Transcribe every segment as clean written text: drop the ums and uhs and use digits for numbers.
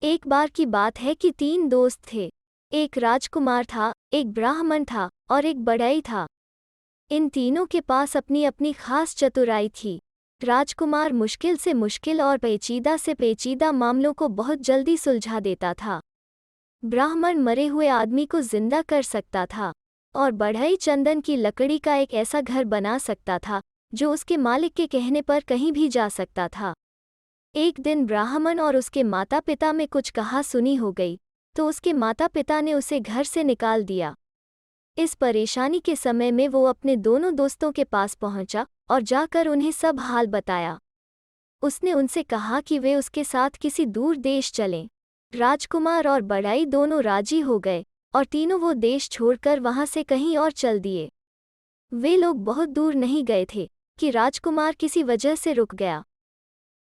एक बार की बात है कि तीन दोस्त थे। एक राजकुमार था, एक ब्राह्मण था और एक बढ़ई था। इन तीनों के पास अपनी अपनी खास चतुराई थी। राजकुमार मुश्किल से मुश्किल और पेचीदा से पेचीदा मामलों को बहुत जल्दी सुलझा देता था। ब्राह्मण मरे हुए आदमी को जिंदा कर सकता था और बढ़ई चंदन की लकड़ी का एक ऐसा घर बना सकता था जो उसके मालिक के कहने पर कहीं भी जा सकता था। एक दिन ब्राह्मण और उसके माता पिता में कुछ कहा सुनी हो गई, तो उसके माता पिता ने उसे घर से निकाल दिया। इस परेशानी के समय में वो अपने दोनों दोस्तों के पास पहुंचा और जाकर उन्हें सब हाल बताया। उसने उनसे कहा कि वे उसके साथ किसी दूर देश चलें। राजकुमार और बढ़ई दोनों राजी हो गए और तीनों वो देश छोड़कर वहां से कहीं और चल दिए। वे लोग बहुत दूर नहीं गए थे कि राजकुमार किसी वजह से रुक गया,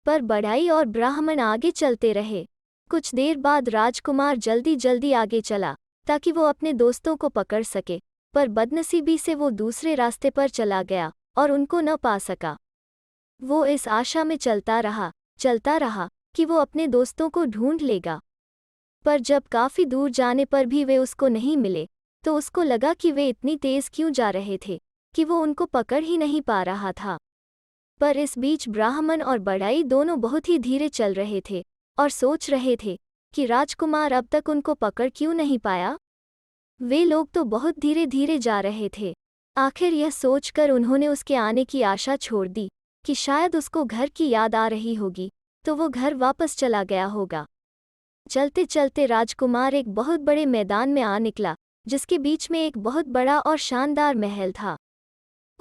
पर बढ़ई और ब्राह्मण आगे चलते रहे। कुछ देर बाद राजकुमार जल्दी जल्दी आगे चला ताकि वो अपने दोस्तों को पकड़ सके, पर बदनसीबी से वो दूसरे रास्ते पर चला गया और उनको न पा सका। वो इस आशा में चलता रहा कि वो अपने दोस्तों को ढूंढ लेगा, पर जब काफी दूर जाने पर भी वे उसको नहीं मिले तो उसको लगा कि वे इतनी तेज क्यों जा रहे थे कि वो उनको पकड़ ही नहीं पा रहा था। पर इस बीच ब्राह्मण और बढ़ई दोनों बहुत ही धीरे चल रहे थे और सोच रहे थे कि राजकुमार अब तक उनको पकड़ क्यों नहीं पाया। वे लोग तो बहुत धीरे धीरे जा रहे थे। आखिर यह सोचकर उन्होंने उसके आने की आशा छोड़ दी कि शायद उसको घर की याद आ रही होगी, तो वो घर वापस चला गया होगा। चलते चलते राजकुमार एक बहुत बड़े मैदान में आ निकला, जिसके बीच में एक बहुत बड़ा और शानदार महल था।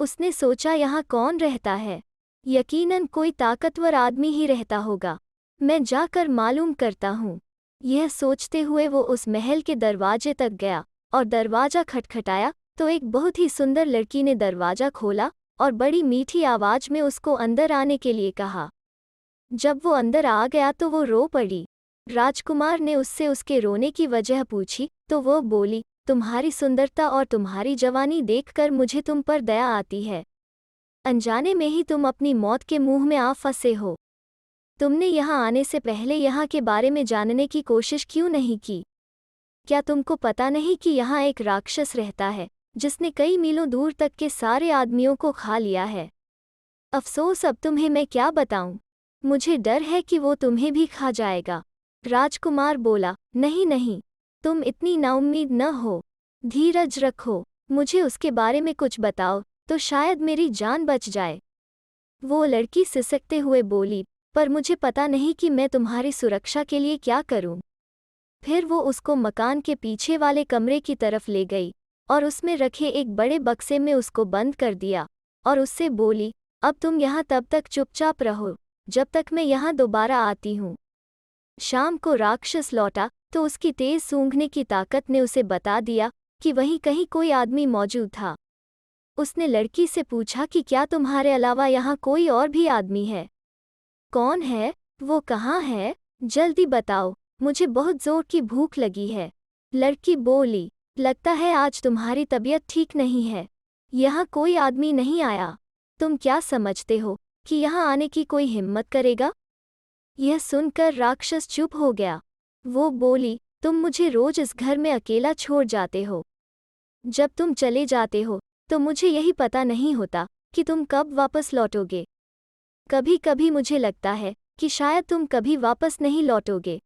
उसने सोचा, यहाँ कौन रहता है? यकीनन कोई ताकतवर आदमी ही रहता होगा। मैं जाकर मालूम करता हूँ। यह सोचते हुए वो उस महल के दरवाजे तक गया और दरवाजा खटखटाया तो एक बहुत ही सुंदर लड़की ने दरवाजा खोला और बड़ी मीठी आवाज में उसको अंदर आने के लिए कहा। जब वो अंदर आ गया तो वो रो पड़ी। राजकुमार ने उससे उसके रोने की वजह पूछी तो वो बोली, तुम्हारी सुंदरता और तुम्हारी जवानी देखकर मुझे तुम पर दया आती है। अनजाने में ही तुम अपनी मौत के मुंह में आ फंसे हो। तुमने यहाँ आने से पहले यहाँ के बारे में जानने की कोशिश क्यों नहीं की? क्या तुमको पता नहीं कि यहाँ एक राक्षस रहता है जिसने कई मीलों दूर तक के सारे आदमियों को खा लिया है? अफसोस, अब तुम्हें मैं क्या बताऊं? मुझे डर है कि वो तुम्हें भी खा जाएगा। राजकुमार बोला, नहीं नहीं, तुम इतनी नाउम्मीद न हो। धीरज रखो, मुझे उसके बारे में कुछ बताओ तो शायद मेरी जान बच जाए। वो लड़की सिसकते हुए बोली, पर मुझे पता नहीं कि मैं तुम्हारी सुरक्षा के लिए क्या करूं। फिर वो उसको मकान के पीछे वाले कमरे की तरफ ले गई और उसमें रखे एक बड़े बक्से में उसको बंद कर दिया और उससे बोली, अब तुम यहाँ तब तक चुपचाप रहो जब तक मैं यहाँ दोबारा आती हूँ। शाम को राक्षस लौटा तो उसकी तेज सूंघने की ताकत ने उसे बता दिया कि वहीं कहीं कोई आदमी मौजूद था। उसने लड़की से पूछा कि क्या तुम्हारे अलावा यहाँ कोई और भी आदमी है? कौन है? वो कहाँ है? जल्दी बताओ, मुझे बहुत जोर की भूख लगी है। लड़की बोली, लगता है आज तुम्हारी तबीयत ठीक नहीं है। यहाँ कोई आदमी नहीं आया। तुम क्या समझते हो कि यहाँ आने की कोई हिम्मत करेगा? यह सुनकर राक्षस चुप हो गया। वो बोली, तुम मुझे रोज इस घर में अकेला छोड़ जाते हो। जब तुम चले जाते हो तो मुझे यही पता नहीं होता कि तुम कब वापस लौटोगे। कभी कभी मुझे लगता है कि शायद तुम कभी वापस नहीं लौटोगे।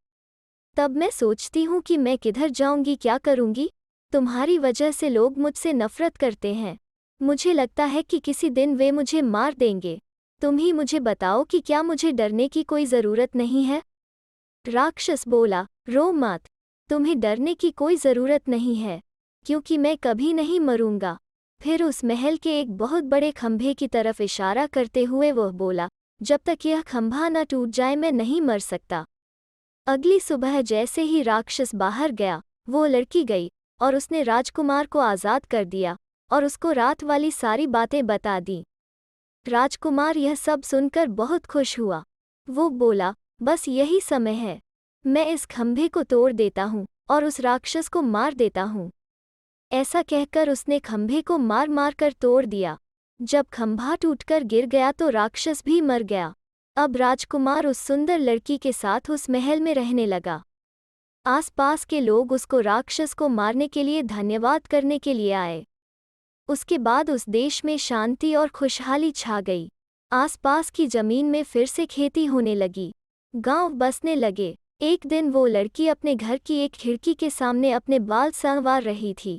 तब मैं सोचती हूँ कि मैं किधर जाऊंगी, क्या करूंगी। तुम्हारी वजह से लोग मुझसे नफरत करते हैं। मुझे लगता है कि किसी दिन वे मुझे मार देंगे। तुम ही मुझे बताओ कि क्या मुझे डरने की कोई ज़रूरत नहीं है? राक्षस बोला, रो मत, तुम्हें डरने की कोई ज़रूरत नहीं है, क्योंकि मैं कभी नहीं मरूंगा। फिर उस महल के एक बहुत बड़े खंभे की तरफ इशारा करते हुए वह बोला, जब तक यह खंभा न टूट जाए मैं नहीं मर सकता। अगली सुबह जैसे ही राक्षस बाहर गया, वो लड़की गई और उसने राजकुमार को आज़ाद कर दिया और उसको रात वाली सारी बातें बता दी। राजकुमार यह सब सुनकर बहुत खुश हुआ। वो बोला, बस यही समय है, मैं इस खंभे को तोड़ देता हूँ और उस राक्षस को मार देता हूँ। ऐसा कहकर उसने खंभे को मार मार कर तोड़ दिया। जब खंभा टूटकर गिर गया तो राक्षस भी मर गया। अब राजकुमार उस सुंदर लड़की के साथ उस महल में रहने लगा। आसपास के लोग उसको राक्षस को मारने के लिए धन्यवाद करने के लिए आए। उसके बाद उस देश में शांति और खुशहाली छा गई। आसपास की जमीन में फिर से खेती होने लगी। गांव बसने लगे। एक दिन वो लड़की अपने घर की एक खिड़की के सामने अपने बाल संवार रही थी।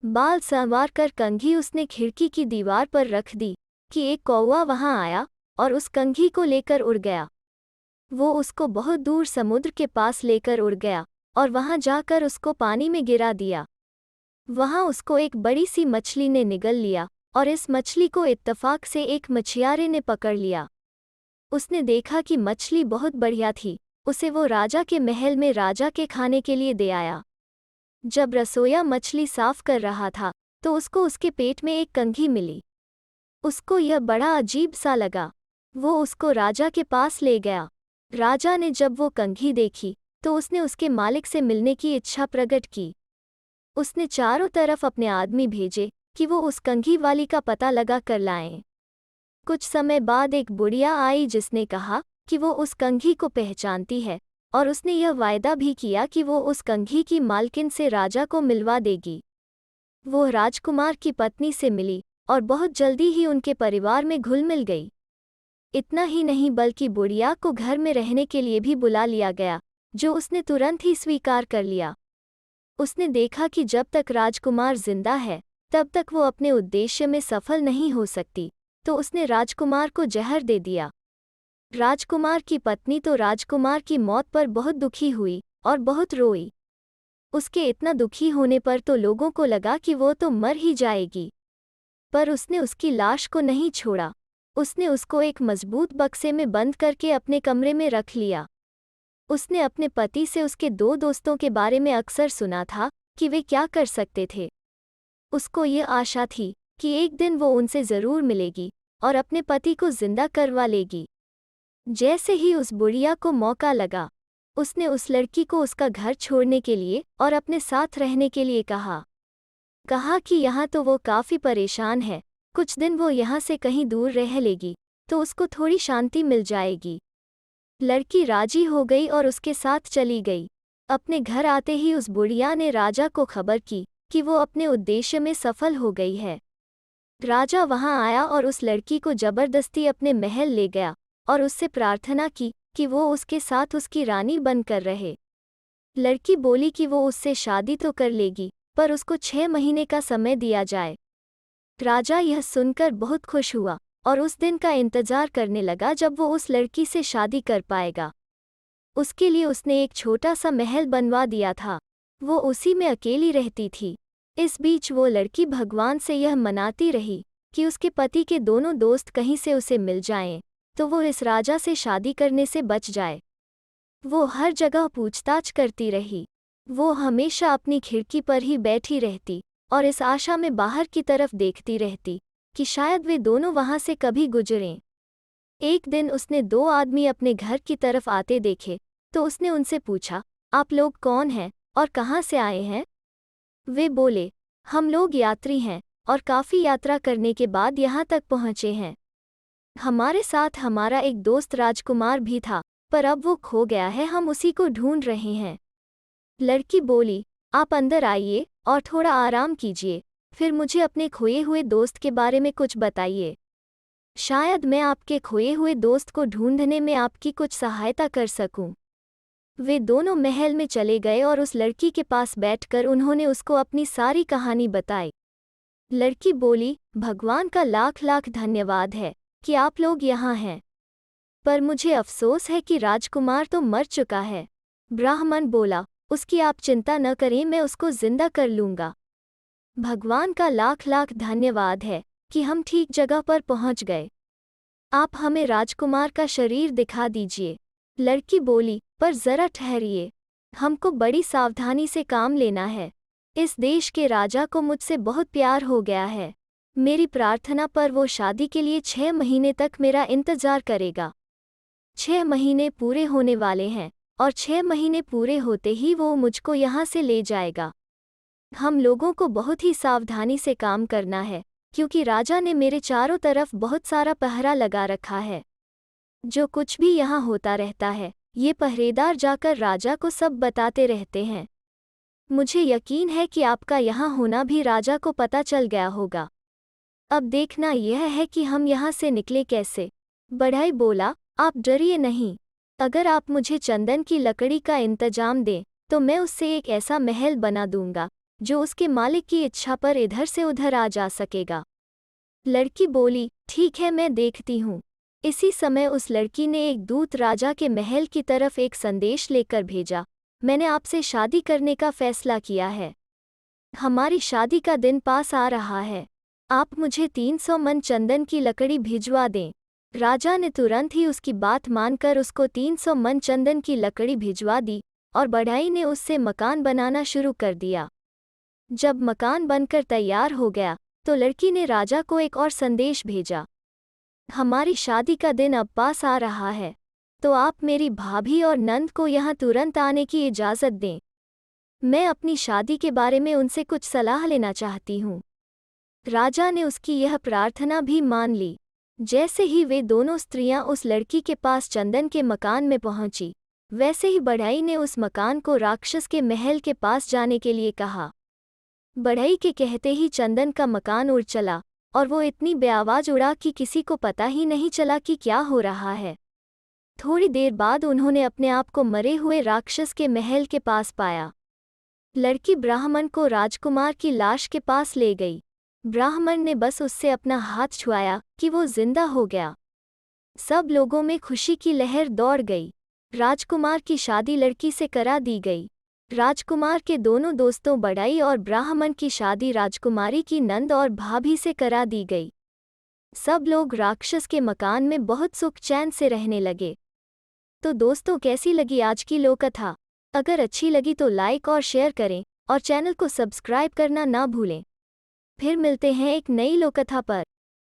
बाल संवार कर कंघी उसने खिड़की की दीवार पर रख दी कि एक कौवा वहां आया और उस कंघी को लेकर उड़ गया। वो उसको बहुत दूर समुद्र के पास लेकर उड़ गया और वहां जाकर उसको पानी में गिरा दिया। वहां उसको एक बड़ी सी मछली ने निगल लिया और इस मछली को इत्तफाक से एक मछियारे ने पकड़ लिया। उसने देखा कि मछली बहुत बढ़िया थी। उसे वो राजा के महल में राजा के खाने के लिए दे आया। जब रसोइया मछली साफ कर रहा था तो उसको उसके पेट में एक कंघी मिली। उसको यह बड़ा अजीब सा लगा। वो उसको राजा के पास ले गया। राजा ने जब वो कंघी देखी तो उसने उसके मालिक से मिलने की इच्छा प्रकट की। उसने चारों तरफ अपने आदमी भेजे कि वो उस कंघी वाली का पता लगा कर लाएं। कुछ समय बाद एक बुढ़िया आई जिसने कहा कि वो उस कंघी को पहचानती है और उसने यह वायदा भी किया कि वो उस कंघी की मालकिन से राजा को मिलवा देगी। वो राजकुमार की पत्नी से मिली और बहुत जल्दी ही उनके परिवार में घुल मिल गई। इतना ही नहीं बल्कि बुढ़िया को घर में रहने के लिए भी बुला लिया गया, जो उसने तुरंत ही स्वीकार कर लिया। उसने देखा कि जब तक राजकुमार जिंदा है तब तक वो अपने उद्देश्य में सफल नहीं हो सकती, तो उसने राजकुमार को जहर दे दिया। राजकुमार की पत्नी तो राजकुमार की मौत पर बहुत दुखी हुई और बहुत रोई। उसके इतना दुखी होने पर तो लोगों को लगा कि वो तो मर ही जाएगी, पर उसने उसकी लाश को नहीं छोड़ा। उसने उसको एक मजबूत बक्से में बंद करके अपने कमरे में रख लिया। उसने अपने पति से उसके दो दोस्तों के बारे में अक्सर सुना था कि वे क्या कर सकते थे। उसको ये आशा थी कि एक दिन वो उनसे ज़रूर मिलेगी और अपने पति को जिंदा करवा लेगी। जैसे ही उस बुढ़िया को मौका लगा, उसने उस लड़की को उसका घर छोड़ने के लिए और अपने साथ रहने के लिए कहा कि यहाँ तो वो काफ़ी परेशान है, कुछ दिन वो यहाँ से कहीं दूर रह लेगी तो उसको थोड़ी शांति मिल जाएगी। लड़की राजी हो गई और उसके साथ चली गई। अपने घर आते ही उस बुढ़िया ने राजा को खबर की कि वो अपने उद्देश्य में सफल हो गई है। राजा वहां आया और उस लड़की को जबरदस्ती अपने महल ले गया और उससे प्रार्थना की कि वो उसके साथ उसकी रानी बनकर रहे। लड़की बोली कि वो उससे शादी तो कर लेगी, पर उसको 6 महीने का समय दिया जाए। राजा यह सुनकर बहुत खुश हुआ और उस दिन का इंतजार करने लगा जब वो उस लड़की से शादी कर पाएगा। उसके लिए उसने एक छोटा सा महल बनवा दिया था। वो उसी में अकेली रहती थी। इस बीच वो लड़की भगवान से यह मनाती रही कि उसके पति के दोनों दोस्त कहीं से उसे मिल जाएं, तो वो इस राजा से शादी करने से बच जाए। वो हर जगह पूछताछ करती रही। वो हमेशा अपनी खिड़की पर ही बैठी रहती और इस आशा में बाहर की तरफ देखती रहती कि शायद वे दोनों वहां से कभी गुजरें। एक दिन उसने 2 आदमी अपने घर की तरफ आते देखे, तो उसने उनसे पूछा, आप लोग कौन हैं और कहाँ से आए हैं? वे बोले, हम लोग यात्री हैं और काफ़ी यात्रा करने के बाद यहाँ तक पहुँचे हैं। हमारे साथ हमारा एक दोस्त राजकुमार भी था, पर अब वो खो गया है, हम उसी को ढूंढ रहे हैं। लड़की बोली, आप अंदर आइए और थोड़ा आराम कीजिए, फिर मुझे अपने खोए हुए दोस्त के बारे में कुछ बताइए। शायद मैं आपके खोए हुए दोस्त को ढूंढने में आपकी कुछ सहायता कर सकूं। वे दोनों महल में चले गए और उस लड़की के पास बैठकर उन्होंने उसको अपनी सारी कहानी बताई। लड़की बोली, भगवान का लाख लाख धन्यवाद है कि आप लोग यहाँ हैं, पर मुझे अफसोस है कि राजकुमार तो मर चुका है। ब्राह्मण बोला, उसकी आप चिंता न करें, मैं उसको जिंदा कर लूँगा। भगवान का लाख लाख धन्यवाद है कि हम ठीक जगह पर पहुँच गए। आप हमें राजकुमार का शरीर दिखा दीजिए। लड़की बोली, पर जरा ठहरिए, हमको बड़ी सावधानी से काम लेना है। इस देश के राजा को मुझसे बहुत प्यार हो गया है। मेरी प्रार्थना पर वो शादी के लिए 6 महीने तक मेरा इंतजार करेगा। 6 महीने पूरे होने वाले हैं और 6 महीने पूरे होते ही वो मुझको यहाँ से ले जाएगा। हम लोगों को बहुत ही सावधानी से काम करना है, क्योंकि राजा ने मेरे चारों तरफ बहुत सारा पहरा लगा रखा है। जो कुछ भी यहाँ होता रहता है ये पहरेदार जाकर राजा को सब बताते रहते हैं। मुझे यकीन है कि आपका यहाँ होना भी राजा को पता चल गया होगा। अब देखना यह है कि हम यहाँ से निकले कैसे। बढ़ई बोला, आप डरिए नहीं। अगर आप मुझे चंदन की लकड़ी का इंतजाम दें तो मैं उससे एक ऐसा महल बना दूंगा जो उसके मालिक की इच्छा पर इधर से उधर आ जा सकेगा। लड़की बोली, ठीक है, मैं देखती हूँ। इसी समय उस लड़की ने एक दूत राजा के महल की तरफ एक संदेश लेकर भेजा, मैंने आपसे शादी करने का फैसला किया है। हमारी शादी का दिन पास आ रहा है। आप मुझे 300 मन चंदन की लकड़ी भिजवा दें। राजा ने तुरंत ही उसकी बात मानकर उसको 300 मन चंदन की लकड़ी भिजवा दी और बढ़ई ने उससे मकान बनाना शुरू कर दिया। जब मकान बनकर तैयार हो गया तो लड़की ने राजा को एक और संदेश भेजा, हमारी शादी का दिन अब पास आ रहा है, तो आप मेरी भाभी और नंद को यहाँ तुरंत आने की इजाज़त दें। मैं अपनी शादी के बारे में उनसे कुछ सलाह लेना चाहती हूँ। राजा ने उसकी यह प्रार्थना भी मान ली। जैसे ही वे दोनों स्त्रियां उस लड़की के पास चंदन के मकान में पहुंची, वैसे ही बढ़ई ने उस मकान को राक्षस के महल के पास जाने के लिए कहा। बढ़ई के कहते ही चंदन का मकान उड़ चला और वो इतनी बेआवाज उड़ा कि किसी को पता ही नहीं चला कि क्या हो रहा है। थोड़ी देर बाद उन्होंने अपने आप को मरे हुए राक्षस के महल के पास पाया। लड़की ब्राह्मण को राजकुमार की लाश के पास ले गई। ब्राह्मण ने बस उससे अपना हाथ छुआया कि वो जिंदा हो गया। सब लोगों में खुशी की लहर दौड़ गई। राजकुमार की शादी लड़की से करा दी गई। राजकुमार के दोनों दोस्तों बढ़ई और ब्राह्मण की शादी राजकुमारी की नंद और भाभी से करा दी गई। सब लोग राक्षस के मकान में बहुत सुख चैन से रहने लगे। तो दोस्तों, कैसी लगी आज की लोककथा? अगर अच्छी लगी तो लाइक और शेयर करें और चैनल को सब्सक्राइब करना ना भूलें। फिर मिलते हैं एक नई लोककथा पर।